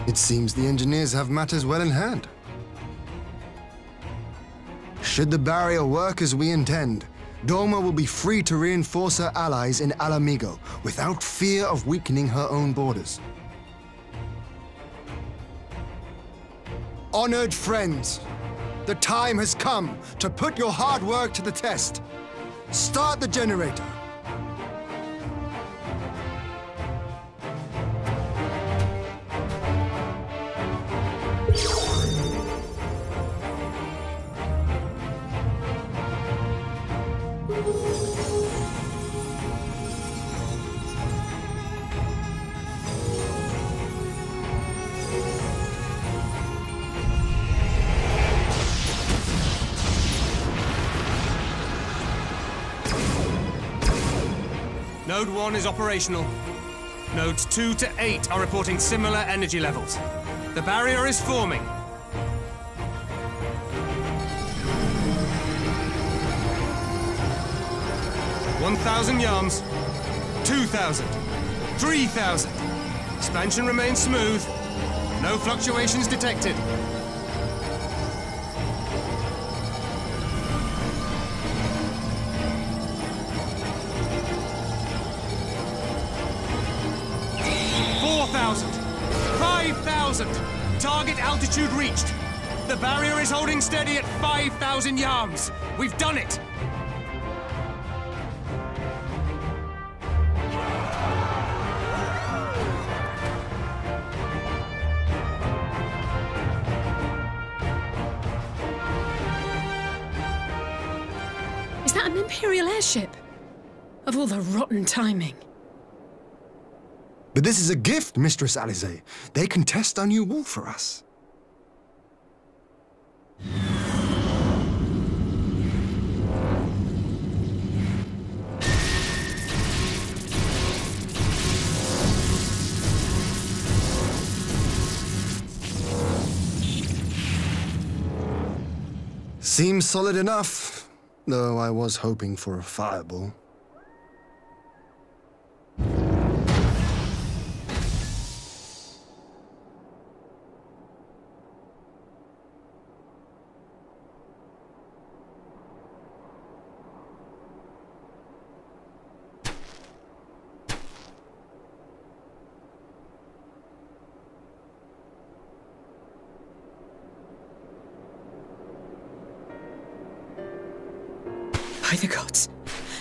It seems the engineers have matters well in hand. Should the barrier work as we intend, Doma will be free to reinforce her allies in Alamigo without fear of weakening her own borders. Honored friends, the time has come to put your hard work to the test. Start the generator. Node 1 is operational. Nodes 2 to 8 are reporting similar energy levels. The barrier is forming. $1,000 yards, 2,000, 3,000. Expansion remains smooth. No fluctuations detected. Target altitude reached. The barrier is holding steady at 5,000 yards. We've done it! Is that an Imperial airship? Of all the rotten timing. But this is a gift, Mistress Alize. They can test our new wall for us. Seems solid enough, though I was hoping for a fireball. By the gods,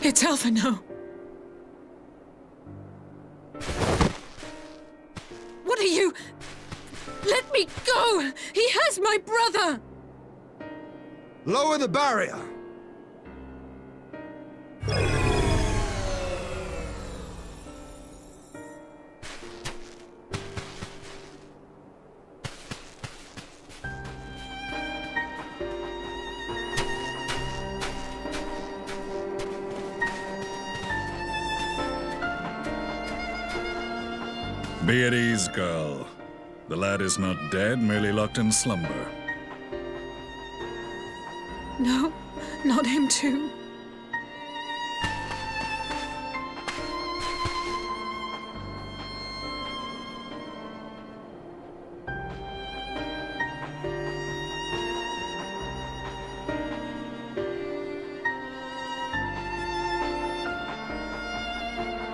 it's Alphano. What are you? Let me go! He has my brother! Lower the barrier! Be at ease, girl. The lad is not dead, merely locked in slumber. No, not him too.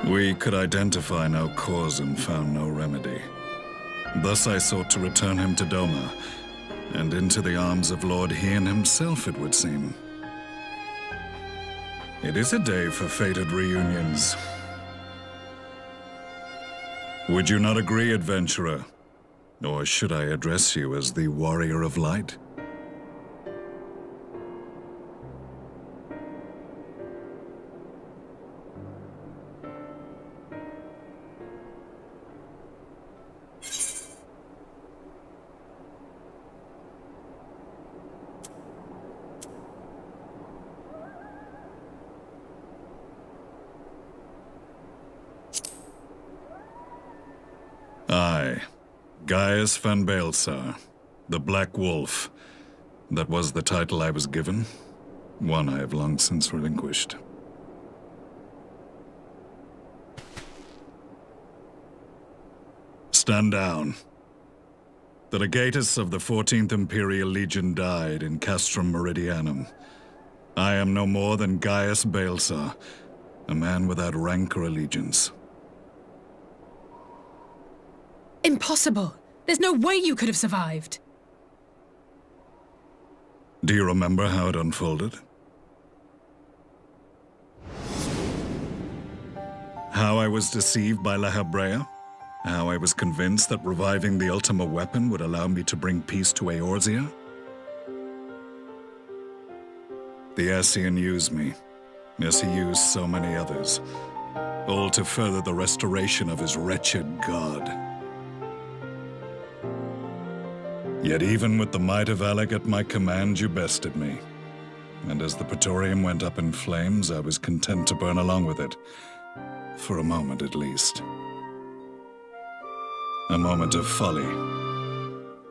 We could identify no cause and found no remedy. Thus I sought to return him to Doma, and into the arms of Lord Hien himself, it would seem. It is a day for fated reunions. Would you not agree, adventurer? Or should I address you as the Warrior of Light? Aye, Gaius van Baelsar, the Black Wolf. That was the title I was given, one I have long since relinquished. Stand down. The legatus of the 14th Imperial Legion died in Castrum Meridianum. I am no more than Gaius Balsar, a man without rank or allegiance. Impossible! There's no way you could have survived! Do you remember how it unfolded? How I was deceived by La Habrea? How I was convinced that reviving the Ultima weapon would allow me to bring peace to Eorzea? The Ascian used me, as he used so many others, all to further the restoration of his wretched god. Yet even with the might of Alec at my command, you bested me. And as the Praetorium went up in flames, I was content to burn along with it. For a moment at least. A moment of folly.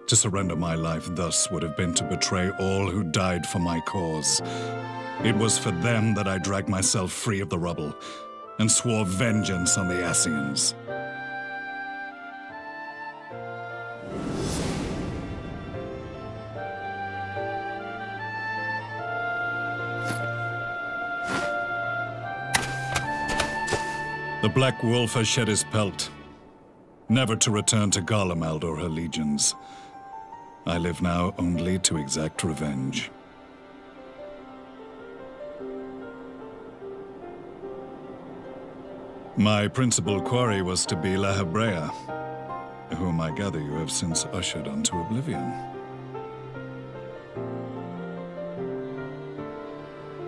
To surrender my life thus would have been to betray all who died for my cause. It was for them that I dragged myself free of the rubble, and swore vengeance on the Ascians. The Black Wolf has shed his pelt, never to return to Garlemald or her legions. I live now only to exact revenge. My principal quarry was to be La Habrea, whom I gather you have since ushered onto oblivion.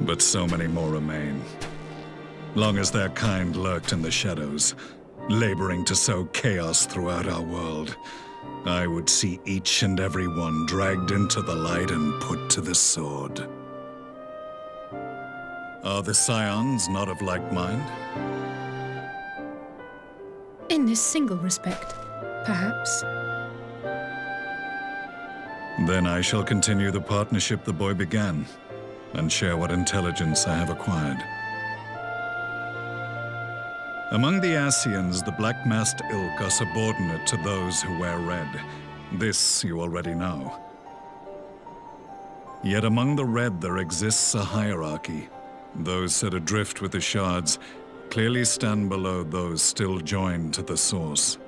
But so many more remain. Long as their kind lurked in the shadows, laboring to sow chaos throughout our world, I would see each and every one dragged into the light and put to the sword. Are the Scions not of like mind? In this single respect, perhaps. Then I shall continue the partnership the boy began, and share what intelligence I have acquired. Among the Ascians, the black-masked ilk are subordinate to those who wear red. This you already know. Yet among the red there exists a hierarchy. Those set adrift with the shards clearly stand below those still joined to the source.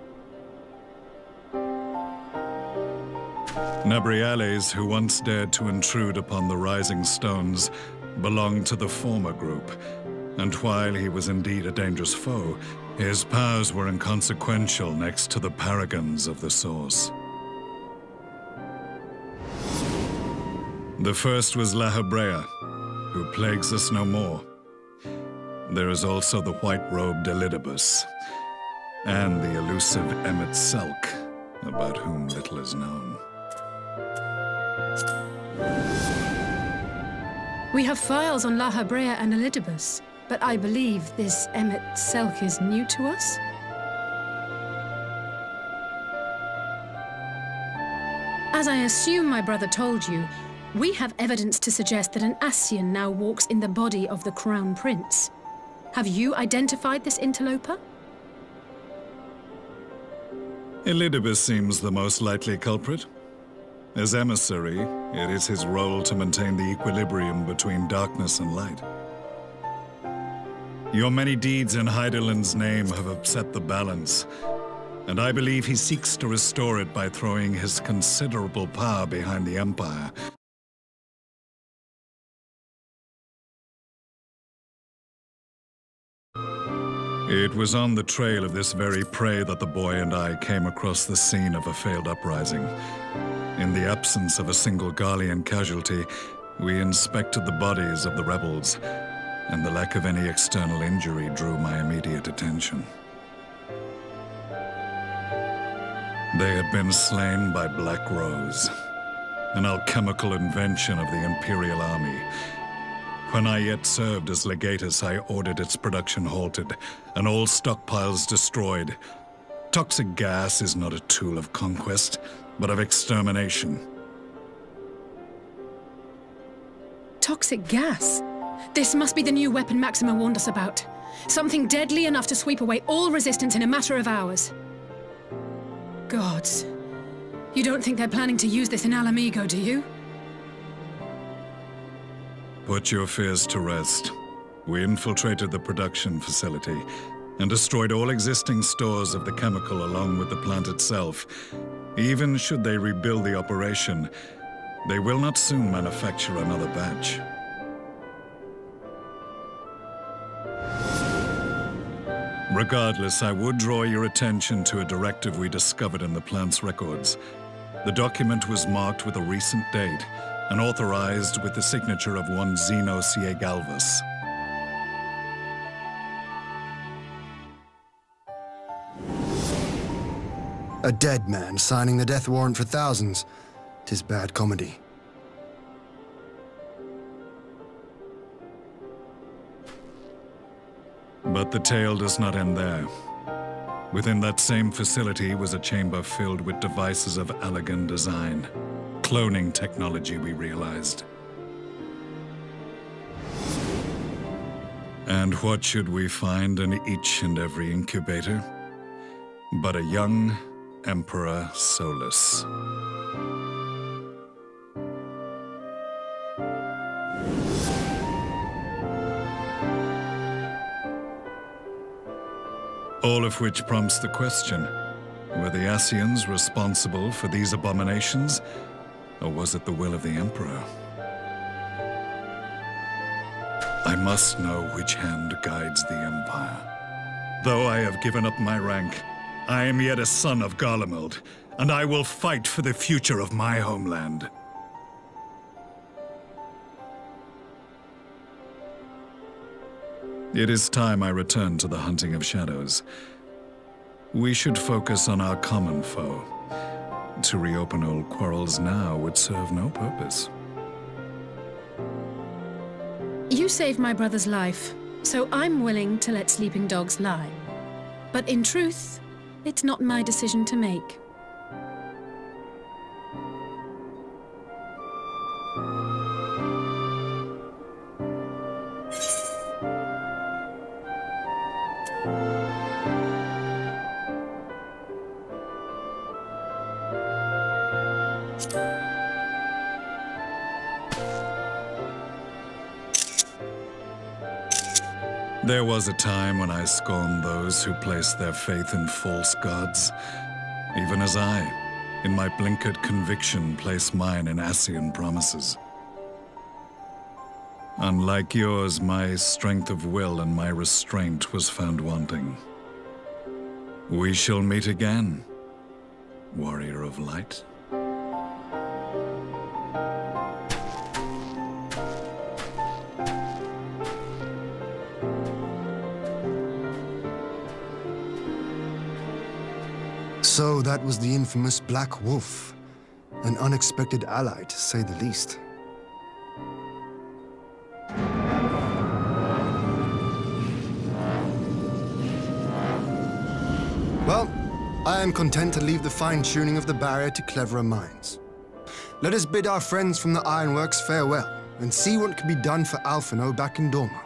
Nabriales, who once dared to intrude upon the Rising Stones, belonged to the former group. And while he was indeed a dangerous foe, his powers were inconsequential next to the paragons of the Source. The first was La Habrea, who plagues us no more. There is also the white-robed Elidibus, and the elusive Emmet Selk, about whom little is known. We have files on La Habrea and Elidibus, but I believe this Emmet Selk is new to us? As I assume my brother told you, we have evidence to suggest that an Ascian now walks in the body of the Crown Prince. Have you identified this interloper? Elidibus seems the most likely culprit. As emissary, it is his role to maintain the equilibrium between darkness and light. Your many deeds in Hydaelyn's name have upset the balance, and I believe he seeks to restore it by throwing his considerable power behind the Empire. It was on the trail of this very prey that the boy and I came across the scene of a failed uprising. In the absence of a single Garlean casualty, we inspected the bodies of the rebels, and the lack of any external injury drew my immediate attention. They had been slain by Black Rose, an alchemical invention of the Imperial Army. When I yet served as legatus, I ordered its production halted, and all stockpiles destroyed. Toxic gas is not a tool of conquest, but of extermination. Toxic gas? This must be the new weapon Maxima warned us about. Something deadly enough to sweep away all resistance in a matter of hours. Gods, You don't think they're planning to use this in Alamigo, do you? Put your fears to rest. We infiltrated the production facility and destroyed all existing stores of the chemical along with the plant itself. Even should they rebuild the operation, they will not soon manufacture another batch. Regardless, I would draw your attention to a directive we discovered in the plant's records. The document was marked with a recent date and authorized with the signature of one Zeno C. Galvas. A dead man signing the death warrant for thousands. 'Tis bad comedy. But the tale does not end there. Within that same facility was a chamber filled with devices of elegant design. Cloning technology, we realized. And what should we find in each and every incubator? But a young Emperor Solus. All of which prompts the question, were the Asians responsible for these abominations, or was it the will of the Emperor? I must know which hand guides the Empire. Though I have given up my rank, I am yet a son of Garlemald, and I will fight for the future of my homeland. It is time I return to the hunting of shadows. We should focus on our common foe. To reopen old quarrels now would serve no purpose. You saved my brother's life, so I'm willing to let sleeping dogs lie. But in truth, it's not my decision to make. There was a time when I scorned those who placed their faith in false gods, even as I, in my blinkered conviction, place mine in Asian promises. Unlike yours, my strength of will and my restraint was found wanting. We shall meet again, warrior of light. So that was the infamous Black Wolf. An unexpected ally, to say the least. Well, I am content to leave the fine-tuning of the barrier to cleverer minds. Let us bid our friends from the Ironworks farewell, and see what can be done for Alphino back in Dorma.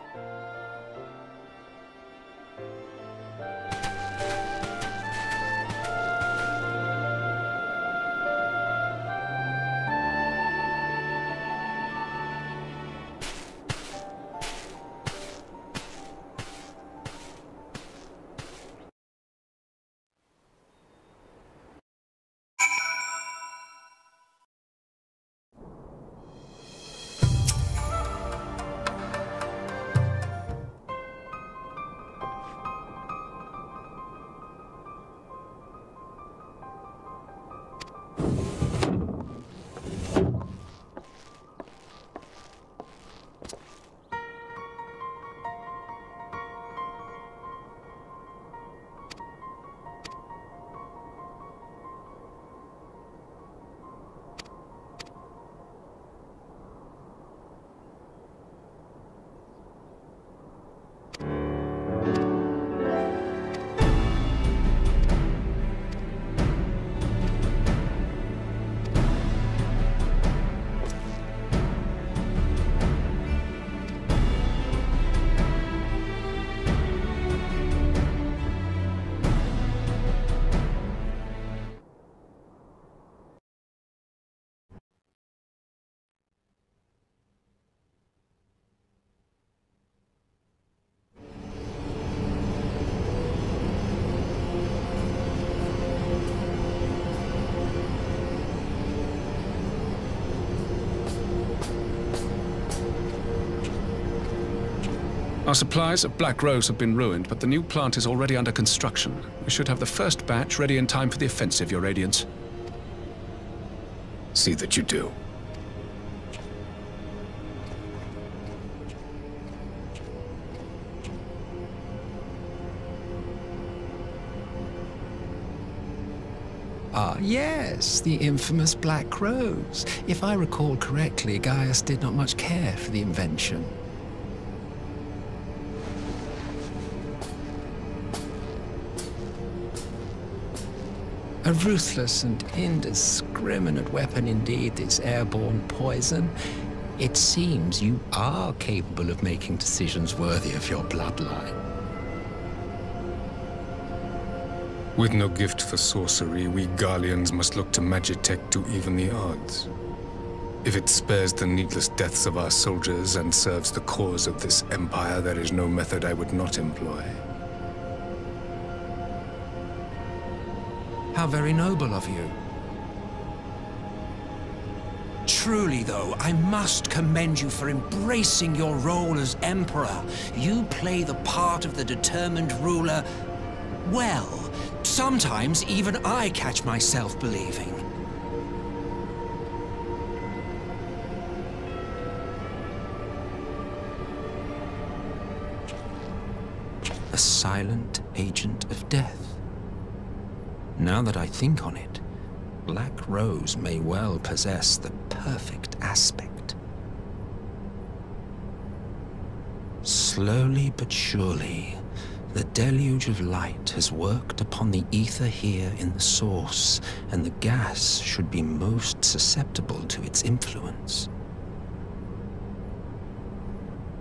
Our supplies of Black Rose have been ruined, but the new plant is already under construction. We should have the first batch ready in time for the offensive, Your Radiance. See that you do. Ah, yes, the infamous Black Rose. If I recall correctly, Gaius did not much care for the invention. A ruthless and indiscriminate weapon indeed, this airborne poison. It seems you are capable of making decisions worthy of your bloodline. With no gift for sorcery, we Garleans must look to Magitech to even the odds. If it spares the needless deaths of our soldiers and serves the cause of this empire, there is no method I would not employ. How very noble of you. Truly, though, I must commend you for embracing your role as Emperor. You play the part of the determined ruler well. Sometimes even I catch myself believing. A silent agent of death. Now that I think on it, Black Rose may well possess the perfect aspect. Slowly but surely, the deluge of light has worked upon the ether here in the source, and the gas should be most susceptible to its influence.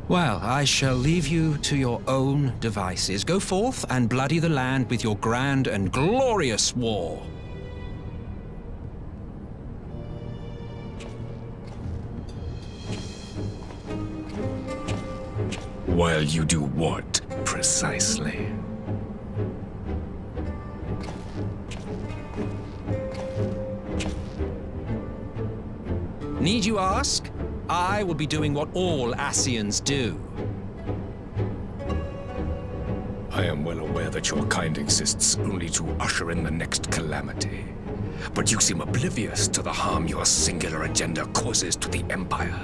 Well, I shall leave you to your own devices. Go forth and bloody the land with your grand and glorious war. While you do what, precisely? Need you ask? I will be doing what all Ascians do. I am well aware that your kind exists only to usher in the next calamity. But you seem oblivious to the harm your singular agenda causes to the Empire.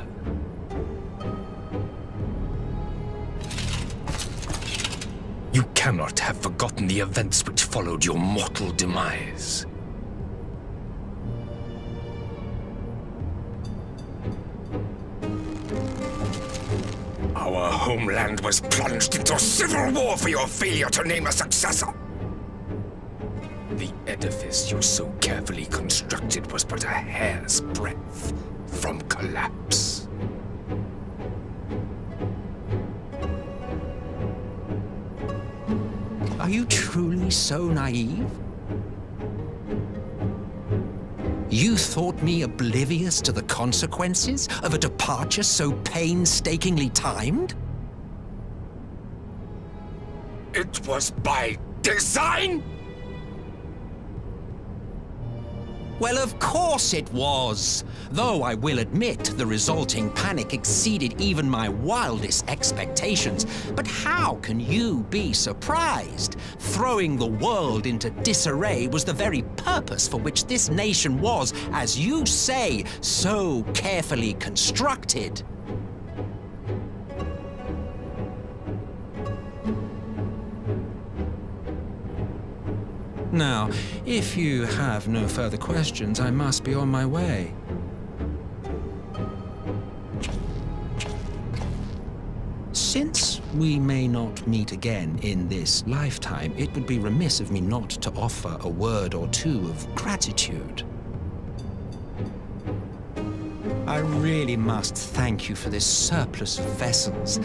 You cannot have forgotten the events which followed your mortal demise. Our homeland was plunged into civil war for your failure to name a successor. The edifice you so carefully constructed was but a hair's breadth from collapse. Are you truly so naive? You thought me oblivious to the consequences of a departure so painstakingly timed? It was by design? Well, of course it was. Though I will admit the resulting panic exceeded even my wildest expectations. But how can you be surprised? Throwing the world into disarray was the very purpose for which this nation was, as you say, so carefully constructed. Now, if you have no further questions, I must be on my way. Since we may not meet again in this lifetime, it would be remiss of me not to offer a word or two of gratitude. I really must thank you for this surplus of vessels.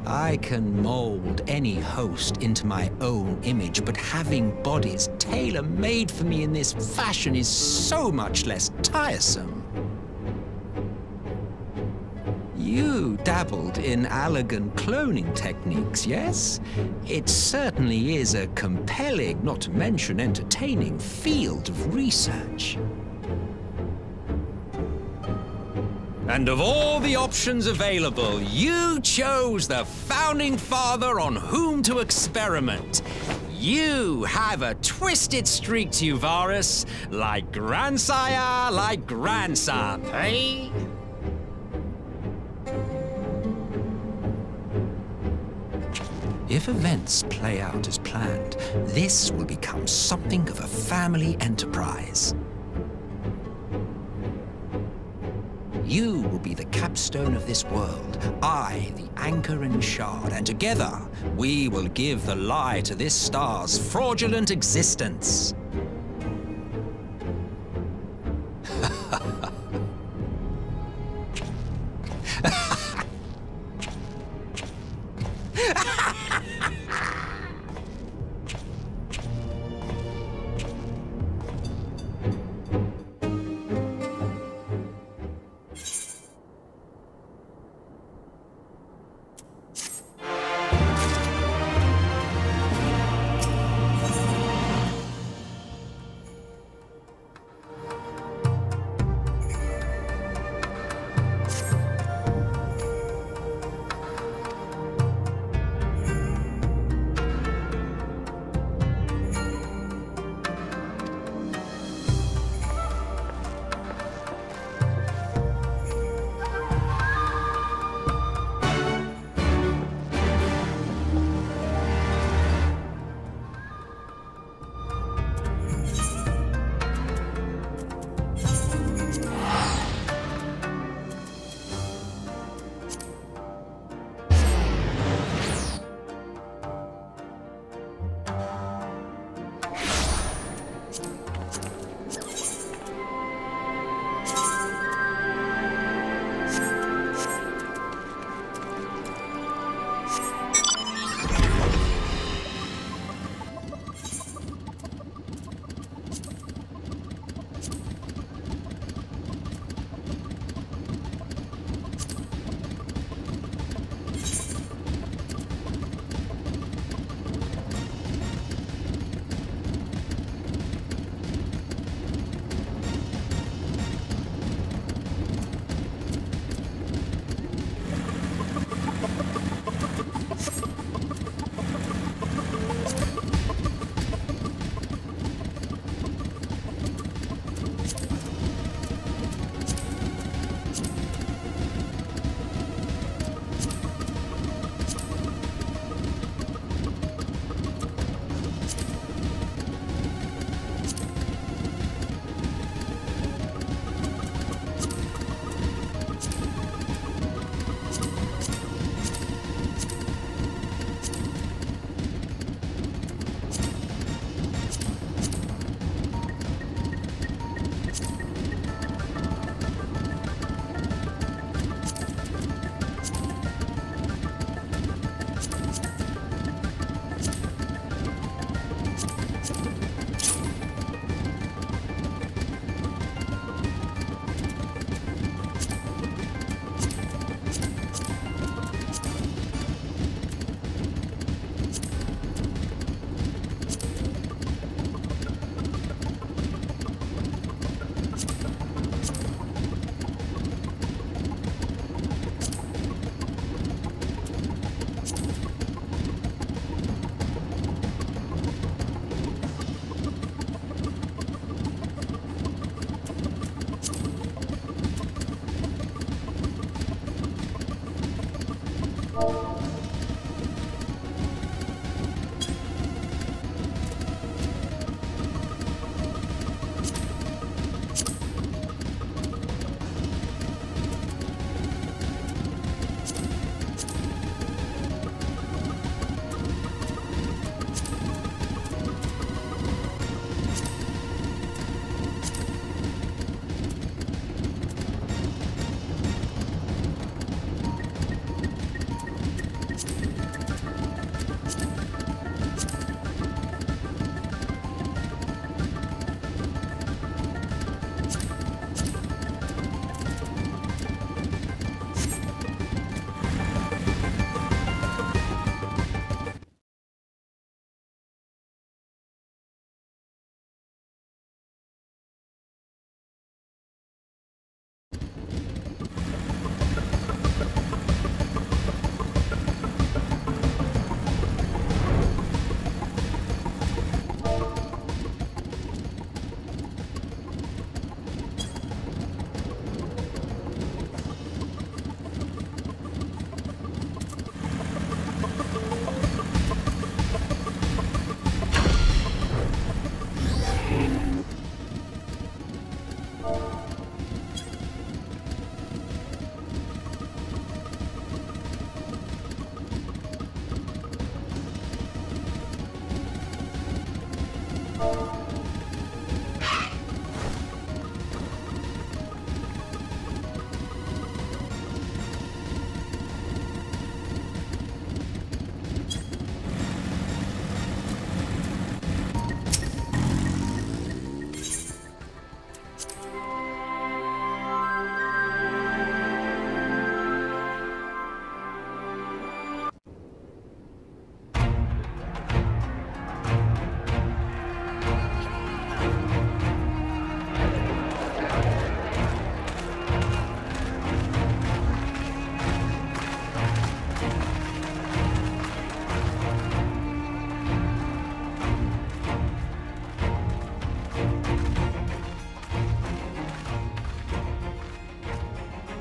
I can mold any host into my own image, but having bodies tailor-made for me in this fashion is so much less tiresome. You dabbled in Allagan cloning techniques, yes? It certainly is a compelling, not to mention entertaining, field of research. And of all the options available, you chose the Founding Father on whom to experiment. You have a twisted streak to you, Varus, like grandsire, like grandson, eh? If events play out as planned, this will become something of a family enterprise. You will be the capstone of this world, I the anchor and shard, and together we will give the lie to this star's fraudulent existence.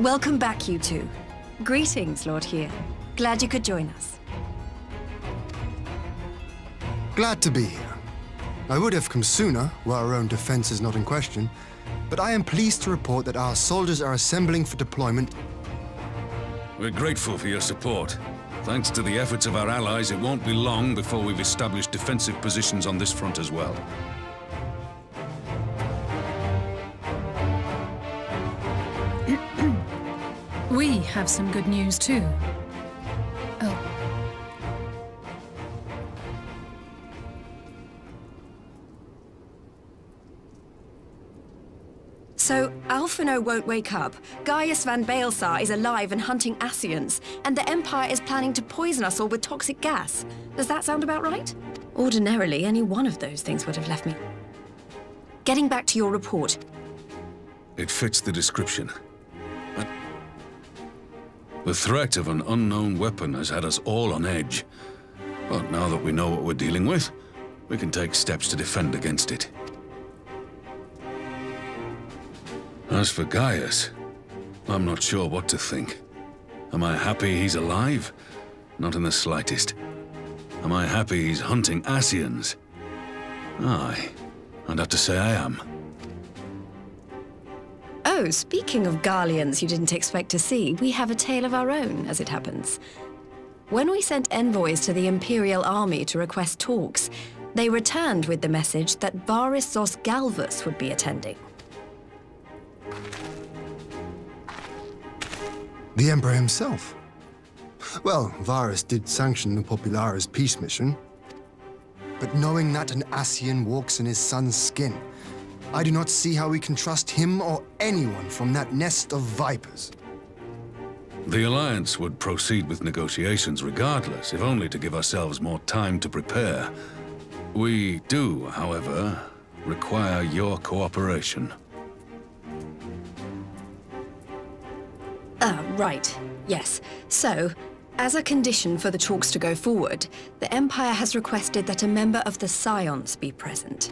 Welcome back, you two. Greetings, Lord Here. Glad you could join us. Glad to be here. I would have come sooner, were our own defense is not in question, but I am pleased to report that our soldiers are assembling for deployment. We're grateful for your support. Thanks to the efforts of our allies, it won't be long before we've established defensive positions on this front as well. We have some good news too. Oh. So, Alphino won't wake up, Gaius van Baelsar is alive and hunting Ascians, and the Empire is planning to poison us all with toxic gas. Does that sound about right? Ordinarily, any one of those things would have left me. Getting back to your report. It fits the description. The threat of an unknown weapon has had us all on edge. But now that we know what we're dealing with, we can take steps to defend against it. As for Gaius, I'm not sure what to think. Am I happy he's alive? Not in the slightest. Am I happy he's hunting Ascians? Aye, I'd have to say I am. Oh, speaking of Garleans you didn't expect to see, we have a tale of our own, as it happens. When we sent envoys to the Imperial Army to request talks, they returned with the message that Varys Zos Galvus would be attending. The Emperor himself. Well, Varys did sanction the Popularis peace mission. But knowing that an Ascian walks in his son's skin, I do not see how we can trust him or anyone from that nest of vipers. The Alliance would proceed with negotiations regardless, if only to give ourselves more time to prepare. We do, however, require your cooperation. Right. Yes. So, as a condition for the talks to go forward, the Empire has requested that a member of the Scions be present.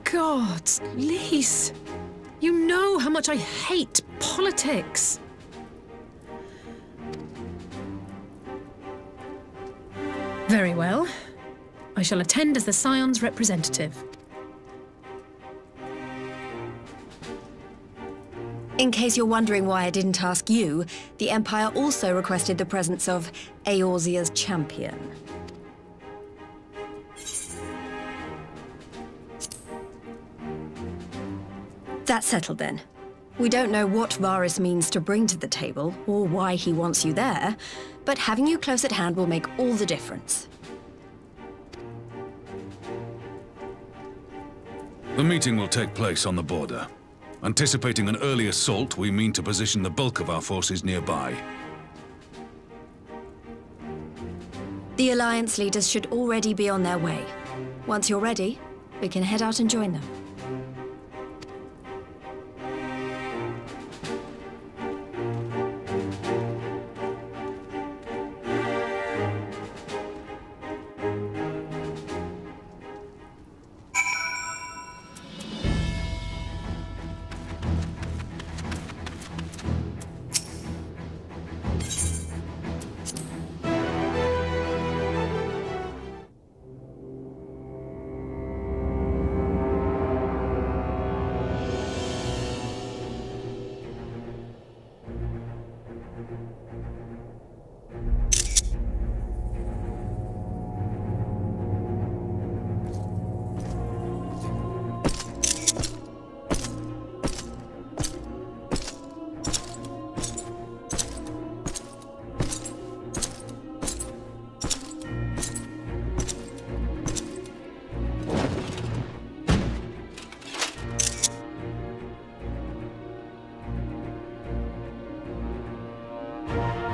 Gods, Lise! You know how much I hate politics. Very well. I shall attend as the Scion's representative. In case you're wondering why I didn't ask you, the Empire also requested the presence of Eorzea's champion. That's settled then. We don't know what Varys means to bring to the table, or why he wants you there, but having you close at hand will make all the difference. The meeting will take place on the border. Anticipating an early assault, we mean to position the bulk of our forces nearby. The Alliance leaders should already be on their way. Once you're ready, we can head out and join them.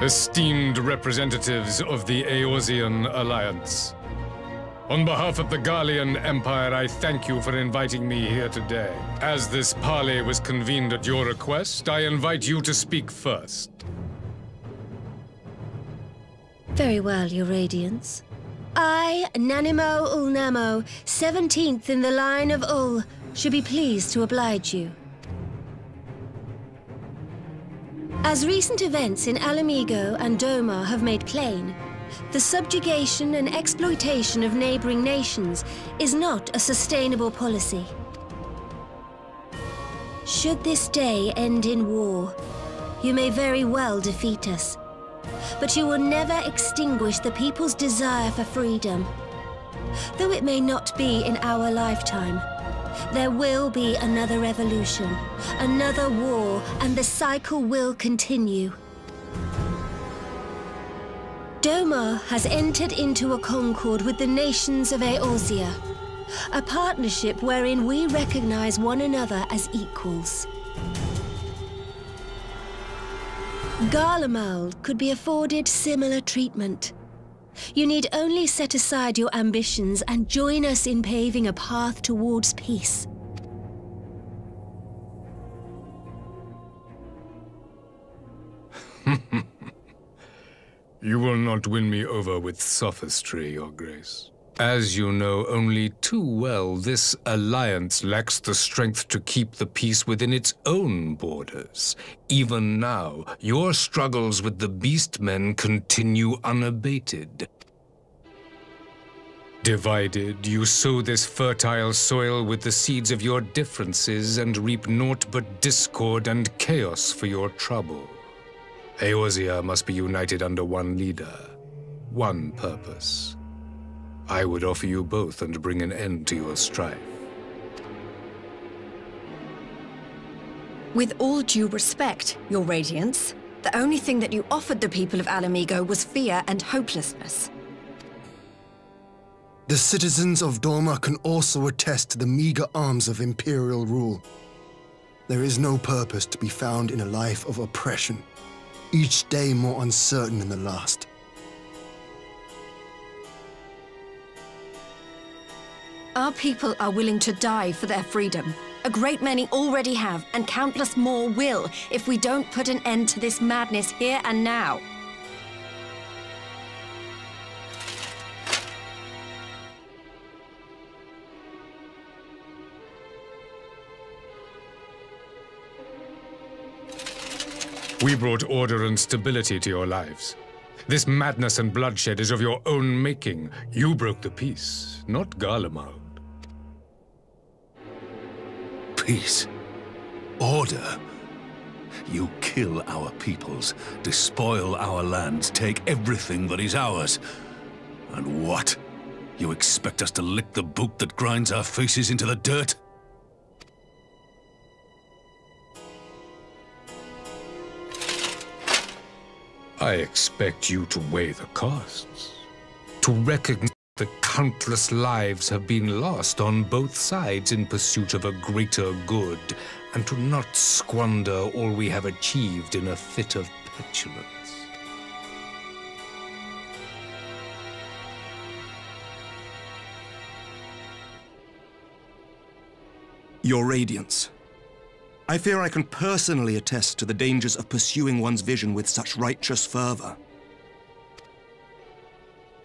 Esteemed representatives of the Eorzean Alliance. On behalf of the Garlean Empire, I thank you for inviting me here today. As this parley was convened at your request, I invite you to speak first. Very well, Your Radiance. I, Nanimo Ulnamo, 17th in the line of Ul, Should be pleased to oblige you. As recent events in Alamigo and Doma have made plain, the subjugation and exploitation of neighboring nations is not a sustainable policy. Should this day end in war, you may very well defeat us, but you will never extinguish the people's desire for freedom. Though it may not be in our lifetime, there will be another revolution, another war, and the cycle will continue. Doma has entered into a concord with the nations of Eorzea, a partnership wherein we recognize one another as equals. Garlemald could be afforded similar treatment. You need only set aside your ambitions and join us in paving a path towards peace. You will not win me over with sophistry, Your Grace. As you know only too well, this alliance lacks the strength to keep the peace within its own borders. Even now, your struggles with the Beastmen continue unabated. Divided, you sow this fertile soil with the seeds of your differences and reap naught but discord and chaos for your trouble. Eorzea must be united under one leader, one purpose. I would offer you both and bring an end to your strife. With all due respect, Your Radiance, the only thing that you offered the people of Alamigo was fear and hopelessness. The citizens of Doma can also attest to the meager arms of imperial rule. There is no purpose to be found in a life of oppression, each day more uncertain than the last. Our people are willing to die for their freedom. A great many already have, and countless more will, if we don't put an end to this madness here and now. We brought order and stability to your lives. This madness and bloodshed is of your own making. You broke the peace, not Garlemald. Peace. Order. You kill our peoples, despoil our lands, take everything that is ours. And what? You expect us to lick the boot that grinds our faces into the dirt? I expect you to weigh the costs, to recognize that countless lives have been lost on both sides in pursuit of a greater good, and to not squander all we have achieved in a fit of petulance. Your Radiance, I fear I can personally attest to the dangers of pursuing one's vision with such righteous fervor.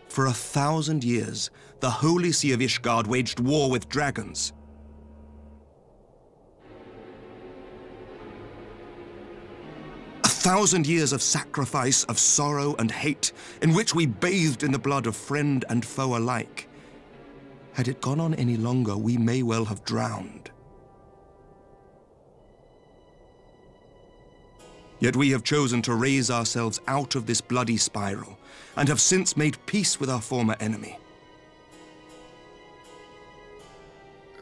For 1,000 years, the Holy See of Ishgard waged war with dragons. A 1,000 years of sacrifice, of sorrow and hate, in which we bathed in the blood of friend and foe alike. Had it gone on any longer, we may well have drowned. Yet we have chosen to raise ourselves out of this bloody spiral, and have since made peace with our former enemy.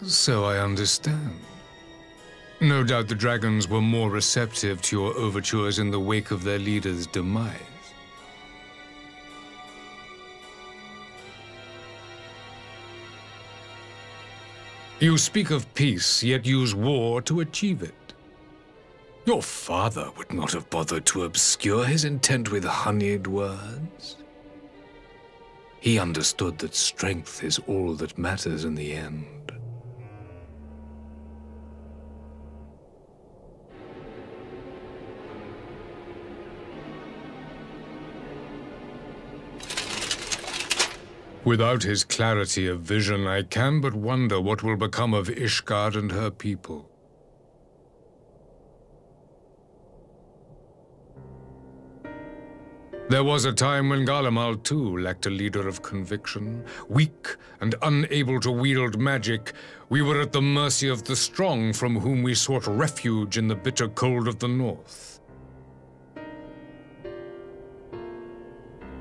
So I understand. No doubt the dragons were more receptive to your overtures in the wake of their leader's demise. You speak of peace, yet use war to achieve it. Your father would not have bothered to obscure his intent with honeyed words. He understood that strength is all that matters in the end. Without his clarity of vision, I can but wonder what will become of Ishgard and her people. There was a time when Garlemald too lacked a leader of conviction. Weak and unable to wield magic, we were at the mercy of the strong from whom we sought refuge in the bitter cold of the north.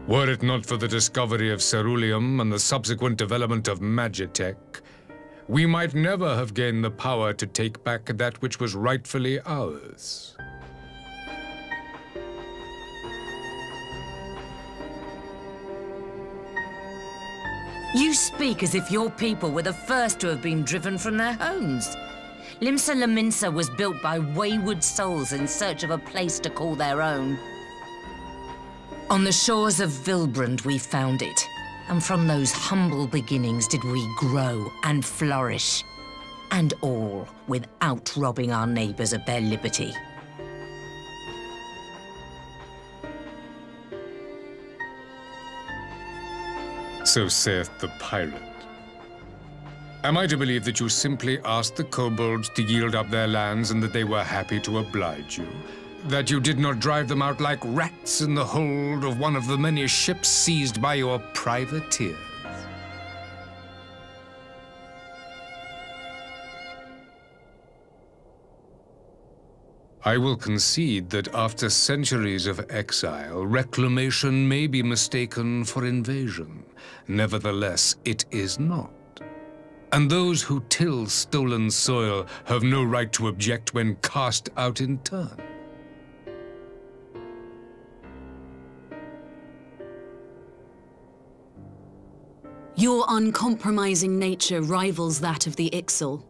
Were it not for the discovery of ceruleum and the subsequent development of magitech, we might never have gained the power to take back that which was rightfully ours. You speak as if your people were the first to have been driven from their homes. Limsa Lominsa was built by wayward souls in search of a place to call their own. On the shores of Vilbrand we found it, and from those humble beginnings did we grow and flourish. And all without robbing our neighbors of their liberty. So saith the pirate. Am I to believe that you simply asked the kobolds to yield up their lands and that they were happy to oblige you? That you did not drive them out like rats in the hold of one of the many ships seized by your privateers? I will concede that after centuries of exile, reclamation may be mistaken for invasion. Nevertheless, it is not. And those who till stolen soil have no right to object when cast out in turn. Your uncompromising nature rivals that of the Ixal.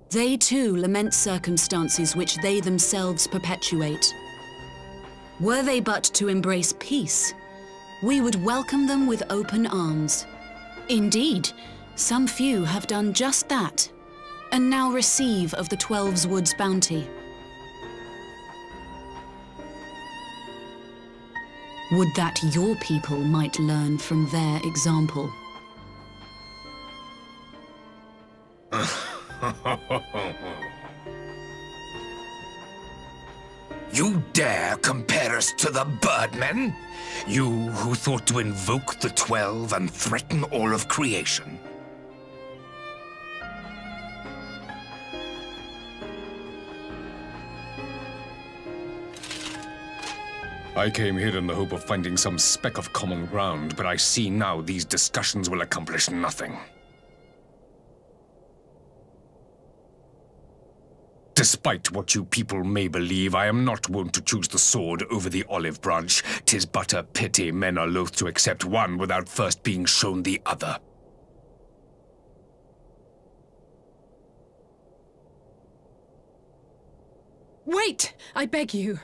They too lament circumstances which they themselves perpetuate. Were they but to embrace peace, we would welcome them with open arms. Indeed, some few have done just that, and now receive of the Twelve's Wood's bounty. Would that your people might learn from their example. You dare compare us to the Birdmen? You who thought to invoke the 12 and threaten all of creation? I came here in the hope of finding some speck of common ground, but I see now these discussions will accomplish nothing. Despite what you people may believe, I am not wont to choose the sword over the olive branch. 'Tis but a pity men are loath to accept one without first being shown the other. Wait, I beg you.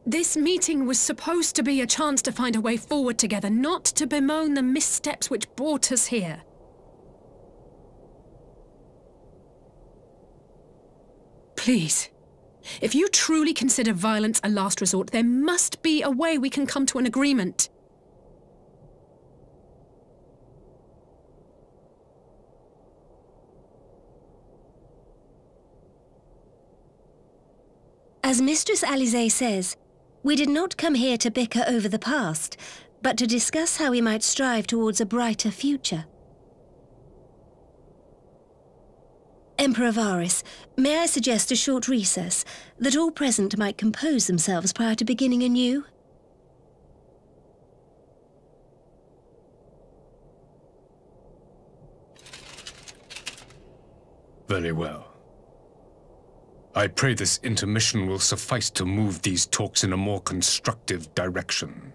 This meeting was supposed to be a chance to find a way forward together, not to bemoan the missteps which brought us here. Please, if you truly consider violence a last resort, there must be a way we can come to an agreement. As Mistress Alisaie says, we did not come here to bicker over the past, but to discuss how we might strive towards a brighter future. Emperor Varys, may I suggest a short recess, that all present might compose themselves prior to beginning anew? Very well. I pray this intermission will suffice to move these talks in a more constructive direction.